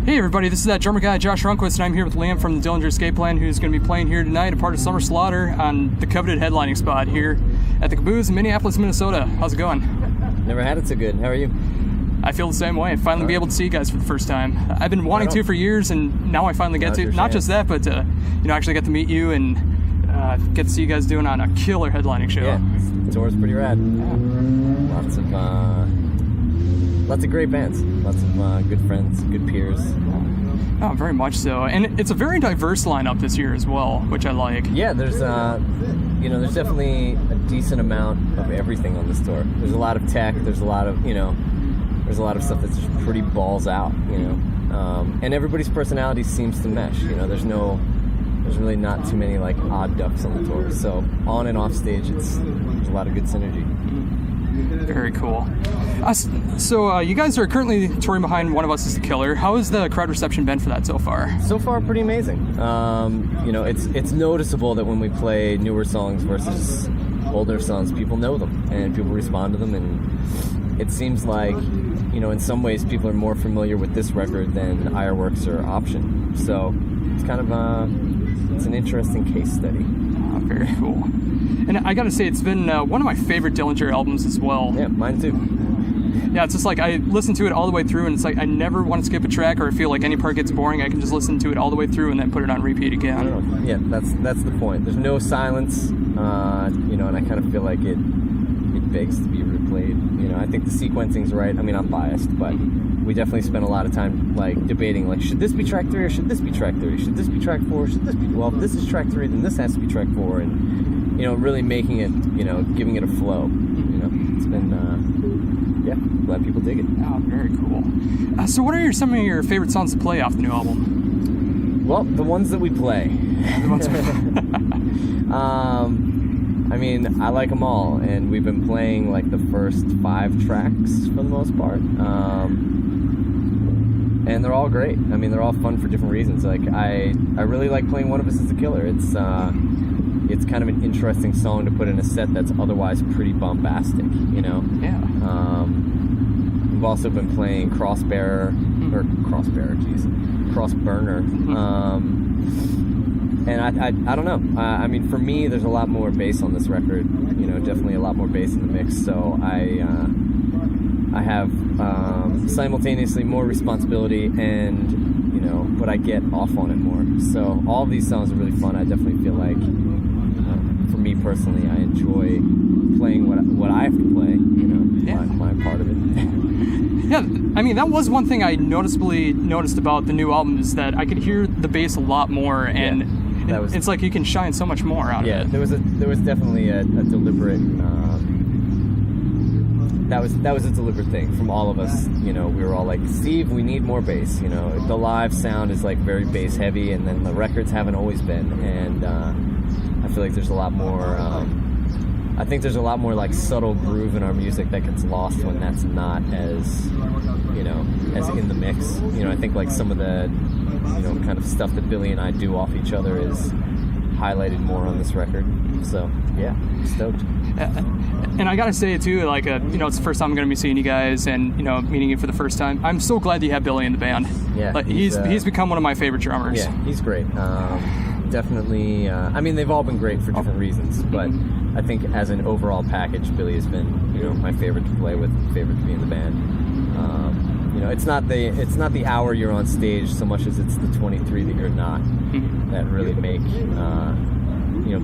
Hey everybody, this is that drummer guy Josh Runquist, and I'm here with Liam from the Dillinger Escape Plan, who's going to be playing here tonight, a part of Summer Slaughter, on the coveted headlining spot here at the Cabooze in Minneapolis, Minnesota. How's it going? Never had it so good. How are you? I feel the same way. Finally be able to see you guys for the first time. I've been wanting to for years, and now I finally get to. Not just that, but actually get to meet you and get to see you guys doing on a killer headlining show. Yeah, the tour's pretty rad. Lots of great bands. Lots of good friends, good peers. Oh, very much so. And it's a very diverse lineup this year as well, which I like. Yeah, there's definitely a decent amount of everything on this tour. There's a lot of tech. There's a lot of stuff that's just pretty balls out. And everybody's personality seems to mesh. There's really not too many like odd ducks on the tour. So on and off stage, there's a lot of good synergy. Very cool. So you guys are currently touring behind One of Us is the Killer. How has the crowd reception been for that so far? So far, pretty amazing. It's noticeable that when we play newer songs versus older songs, people know them and people respond to them, and it seems like, in some ways, people are more familiar with this record than Ironworks or Option. So it's kind of it's an interesting case study. Oh, very cool. And I gotta say, it's been one of my favorite Dillinger albums as well. Yeah, mine too. Yeah, it's just like I listen to it all the way through, and it's like I never want to skip a track or I feel like any part gets boring. I can just listen to it all the way through and then put it on repeat again. I don't know. Yeah, that's the point. There's no silence, and I kind of feel like it begs to be replayed. I think the sequencing's right. I mean, I'm biased, but we definitely spent a lot of time like debating, like, should this be track 3 or should this be track 3? Should this be track 4? Should this be, well, if this is track 3, then this has to be track 4, and really making it, giving it a flow. It's been, glad people dig it. Oh, very cool. So what are some of your favorite songs to play off the new album? Well, the ones that we play. I mean, I like them all, and we've been playing like the first 5 tracks for the most part. And they're all great. I mean, they're all fun for different reasons. Like, I really like playing One of Us is the Killer. It's kind of an interesting song to put in a set that's otherwise pretty bombastic, Yeah. We've also been playing Crossburner. And I don't know. I mean, for me, there's a lot more bass on this record. Definitely a lot more bass in the mix. So I have simultaneously more responsibility and, but I get off on it more. So all of these songs are really fun. I definitely feel like, for me personally, I enjoy playing what I have to play, my part of it. Yeah, I mean, that was one thing I noticed about the new album, is that I could hear the bass a lot more, and it's like you can shine so much more out of it. Yeah, there was definitely a deliberate. That was a deliberate thing from all of us. We were all like, Steve, we need more bass. The live sound is like very bass heavy, and then the records haven't always been. And I feel like there's a lot more. I think there's a lot more like subtle groove in our music that gets lost when that's not as as in the mix. I think like some of the kind of stuff that Billy and I do off each other is highlighted more on this record. So yeah, stoked. And I gotta say too, like it's the first time I'm gonna be seeing you guys, and meeting you for the first time. I'm so glad you have Billy in the band. Yeah, like he's become one of my favorite drummers. Yeah, he's great. Definitely. I mean, they've all been great for different reasons, but I think as an overall package, Billy has been my favorite to play with, favorite to be in the band. It's not the hour you're on stage so much as it's the 23 that you're not that really make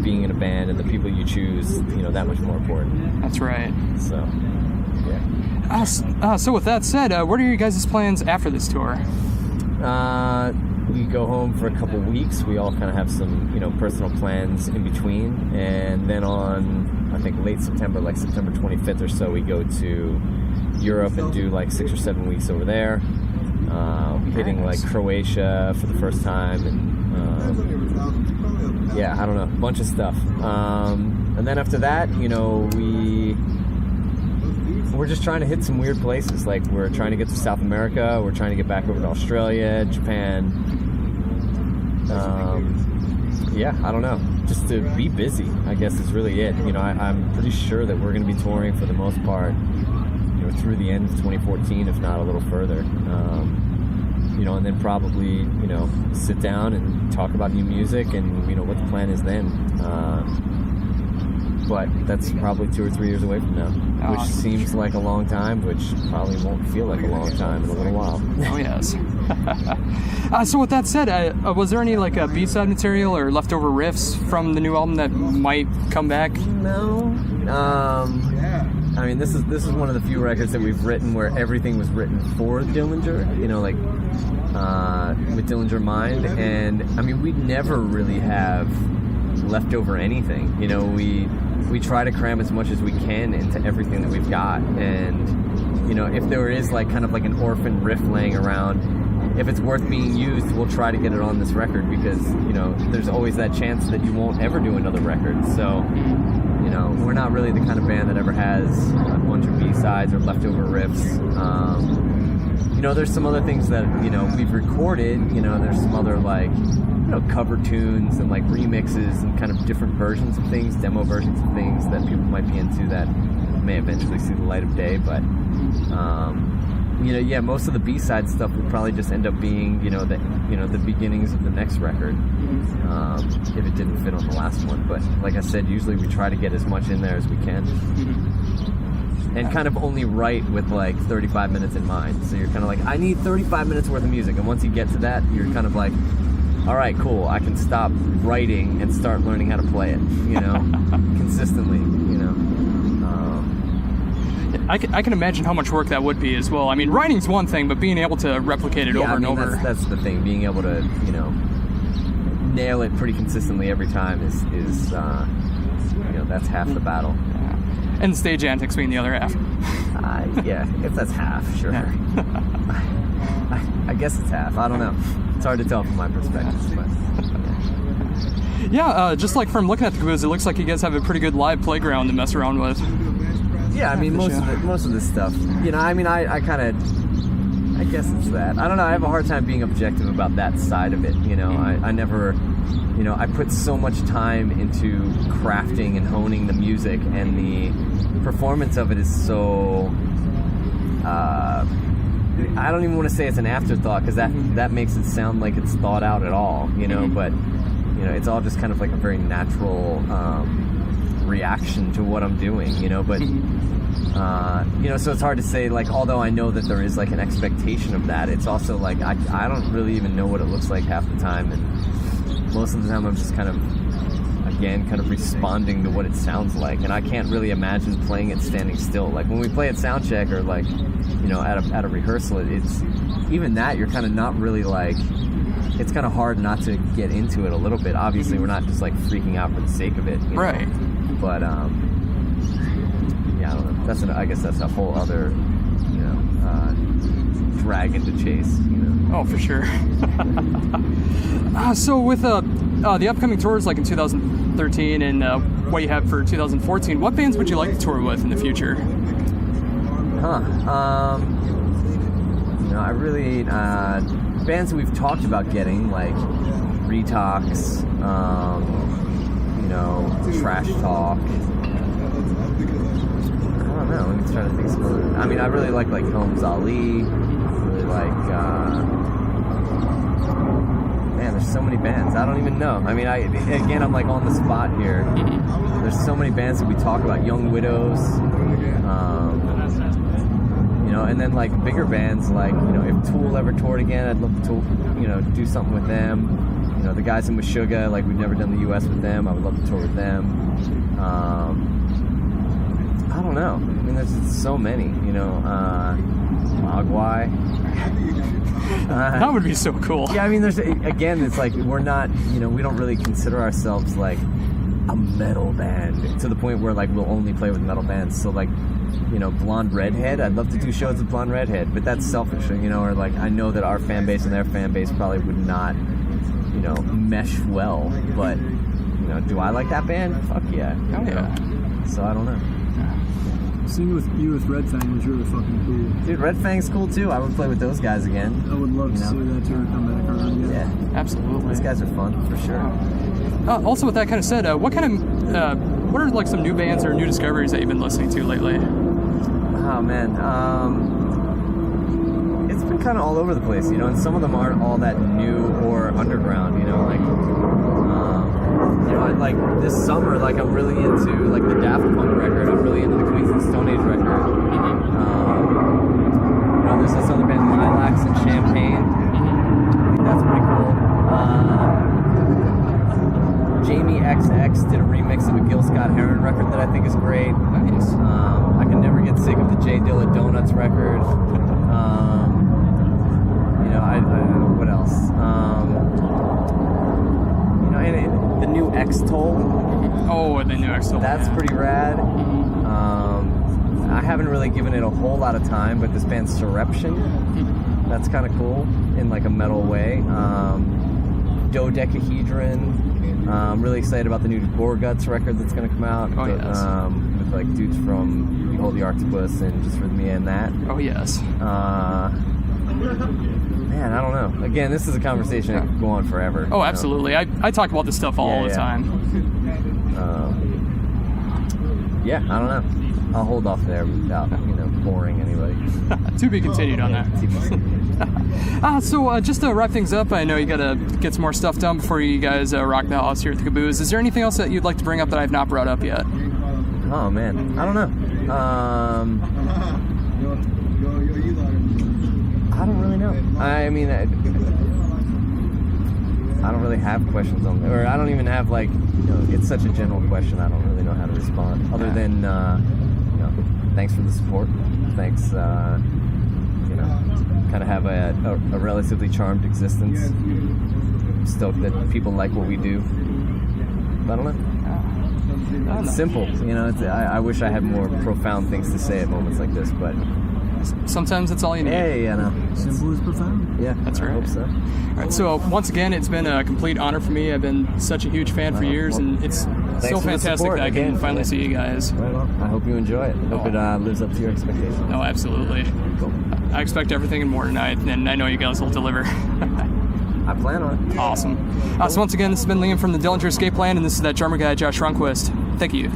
being in a band and the people you choose that much more important. That's right. So yeah. So with that said, what are your guys' plans after this tour? We go home for a couple weeks. We all kind of have some personal plans in between, and then on I think late September, like September 25th or so, we go to Europe and do like 6 or 7 weeks over there. Hitting like Croatia for the first time, and I don't know, a bunch of stuff. And then after that, we're just trying to hit some weird places. Like, we're trying to get to South America. We're trying to get back over to Australia, Japan. I don't know. Just to be busy, I guess, is really it. I'm pretty sure that we're going to be touring for the most part, through the end of 2014, if not a little further. and then probably, sit down and talk about new music and, what the plan is then. But that's probably 2 or 3 years away from now, which seems like a long time, which probably won't feel like a long time in a little while. Oh, yes. So with that said, was there any like B-side material or leftover riffs from the new album that might come back? No. I mean, this is one of the few records that we've written where everything was written for Dillinger, with Dillinger in mind. And I mean, we'd never really have leftover anything. We try to cram as much as we can into everything that we've got. And, if there is like kind of like an orphan riff laying around, if it's worth being used, we'll try to get it on this record because, there's always that chance that you won't ever do another record. So, we're not really the kind of band that ever has a bunch of B-sides or leftover riffs. There's some other things that, we've recorded, there's some other like, cover tunes and like remixes and kind of different versions of things, demo versions of things that people might be into that may eventually see the light of day. But, most of the B-side stuff would probably just end up being, the beginnings of the next record, if it didn't fit on the last one. But like I said, usually we try to get as much in there as we can. And kind of only write with like 35 minutes in mind. So you're kind of like, I need 35 minutes worth of music. And once you get to that, you're kind of like, all right, cool, I can stop writing and start learning how to play it, consistently, I can imagine how much work that would be as well. I mean, writing's one thing, but being able to replicate it over and over. That's the thing. Being able to, nail it pretty consistently every time is that's half the battle. Yeah. And stage antics being the other half. If that's half, sure. Yeah. I guess it's half. I don't know. It's hard to tell from my perspective. But, just like from looking at the Cabooze, it looks like you guys have a pretty good live playground to mess around with. Yeah, I mean, most of this stuff, I guess it's that. I don't know, I have a hard time being objective about that side of it, I never, I put so much time into crafting and honing the music, and the performance of it is so, I don't even want to say it's an afterthought, because that makes it sound like it's thought out at all, but, it's all just kind of like a very natural, reaction to what I'm doing, but so it's hard to say, like, although I know that there is like an expectation of that, it's also like I don't really even know what it looks like half the time, and most of the time I'm just kind of responding to what it sounds like, and I can't really imagine playing it standing still. Like when we play at sound check or like at a rehearsal, it's even that you're kind of not really like, it's kind of hard not to get into it a little bit. Obviously we're not just like freaking out for the sake of it, right? But I don't know. I guess that's a whole other, dragon to chase. Oh, for sure. So with the upcoming tours, like in 2013, and what you have for 2014, what bands would you like to tour with in the future? I really bands that we've talked about getting, like Retox, Trash Talk. I don't know. Let me try to think some other. I mean, I really like Holmes Ali. I really like. Man, there's so many bands. I don't even know. I mean, I'm like on the spot here. There's so many bands that we talk about. Young Widows. And then like bigger bands, like if Tool ever toured again, I'd love to do something with them. The guys in Meshuggah, like we've never done the U.S. with them. I would love to tour with them. I don't know. I mean, there's so many. Mogwai. That would be so cool. Yeah, I mean, it's like we're not. We don't really consider ourselves like a metal band to the point where like we'll only play with metal bands. So like. Blonde Redhead. I'd love to do shows with Blonde Redhead, but that's selfish, or like I know that our fan base and their fan base probably would not, mesh well. But do I like that band? Fuck yeah. Oh yeah. So I don't know. Seeing with Red Fang was really fucking cool. Dude, Red Fang's cool too. I would play with those guys again. I would love to see that tour come back around again. Yeah, absolutely. Those guys are fun for sure. Also, with that kind of said, what are like some new bands or new discoveries that you've been listening to lately? Oh man, it's been kind of all over the place, you know, and some of them aren't all that new or underground, you know, like, you know, like this summer, like I'm really into like the Daft Punk record, I'm really into the Queens of the Stone Age record. You know, there's this other band, Lilacs and Champagne. I think that's pretty cool. Jamie XX did a remix of a Gil Scott-Heron record that I think is great. Nice. I can never get sick of the J Dilla Donuts record. You know, what else? You know, and the new X-Toll. Oh, the new X-Toll. That's pretty rad. I haven't really given it a whole lot of time, but this band Surreption, that's kind of cool in like a metal way. Dodecahedron. I'm really excited about the new Gorguts record that's going to come out. Oh, yes. With like dudes from Behold the Octopus and Just Rhythm Me and that. Oh, yes. Man, I don't know. Again, this is a conversation that could go on forever. Oh, absolutely. I talk about this stuff all the time. Yeah, I don't know. I'll hold off there without, you know, boring anybody. To be continued on that. So just to wrap things up, I know you got to get some more stuff done before you guys rock the house here at the Cabooze. Is there anything else that you'd like to bring up that I've not brought up yet? Oh, man. I don't know. I don't really know. I mean, I don't really have questions on there. Or I don't even have, like, you know, it's such a general question, I don't really know how to respond. Other than, you know, thanks for the support. Thanks, you know, kind of have a relatively charmed existence. I'm stoked that people like what we do. I don't know. It's simple, you know. I wish I had more profound things to say at moments like this, but sometimes that's all you need. Hey, you know. Simple is profound. Yeah, that's right. I hope so. All right, so once again, it's been a complete honor for me. I've been such a huge fan for years, and it's so fantastic that I can finally see you guys. Right on. I hope you enjoy it. Hope it lives up to your expectations. Oh, absolutely. Cool. I expect everything and more tonight, and I know you guys will deliver. I plan on it. Awesome. So once again, this has been Liam from the Dillinger Escape Plan, and this is that drummer guy, Josh Runquist. Thank you.